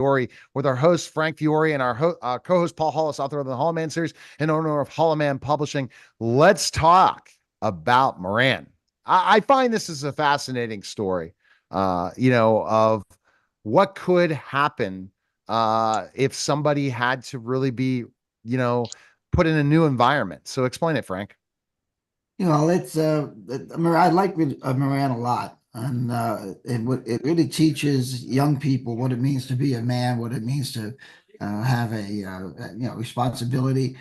Fiore with our host Frank Fiore and our co-host Paul Hollis, author of the Hollow Man series and owner of Hollow Man Publishing. Let's talk about Moran. I find this is a fascinating story, of what could happen if somebody had to really be, you know, put in a new environment. So explain it, Frank. I like Moran a lot, and it really teaches young people what it means to be a man, what it means to have responsibility.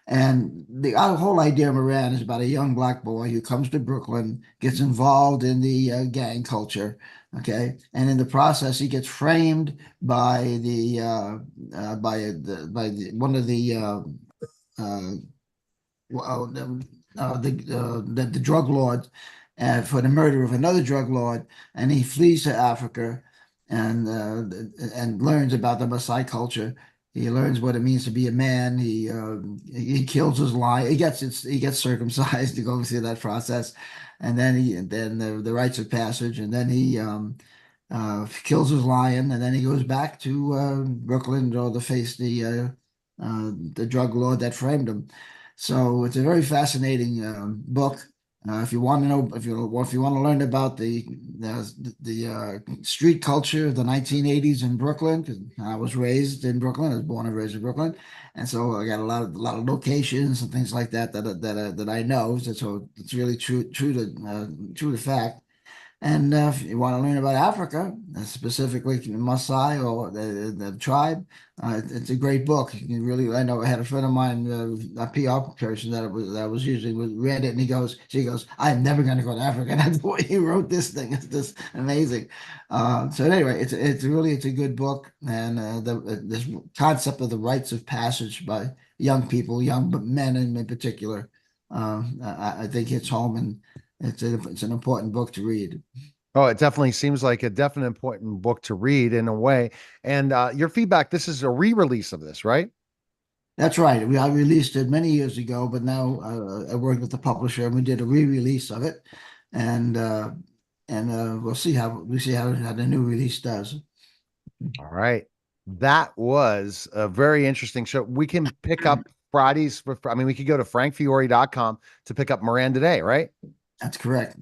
And the whole idea of Moran is about a young black boy who comes to Brooklyn, gets involved in the gang culture, okay, and in the process he gets framed by one of the uh, well, the drug lord for the murder of another drug lord, and he flees to Africa and learns about the Maasai culture. He learns what it means to be a man. He kills his lion. He gets circumcised to go through that process, and then the rites of passage, and then he kills his lion, and then he goes back to Brooklyn to face the drug lord that framed him. So it's a very fascinating book. If you want to know, if you want to learn about the street culture of the 1980s in Brooklyn, because I was raised in Brooklyn, I was born and raised in Brooklyn, and so I got a lot of locations and things like that I know. So it's really true to fact. And if you want to learn about Africa, specifically Maasai or the tribe, it's a great book. You can really, I know I had a friend of mine, a PR person that was using, read it, and she goes, I'm never going to go to Africa. And that's the way he wrote this thing. It's just amazing. So anyway, it's a good book, and this concept of the rites of passage by young people, young men in particular, I think hits home, and it's an important book to read. Oh, it definitely seems like a definite important book to read in a way. And your feedback, this is a re-release of this, right? That's right. I released it many years ago, but now I worked with the publisher and we did a re-release of it, and we'll see how the new release does. All right. That was a very interesting show. We can pick up Fridays for, I mean, we could go to frankfiore.com to pick up Moran today, right? That's correct.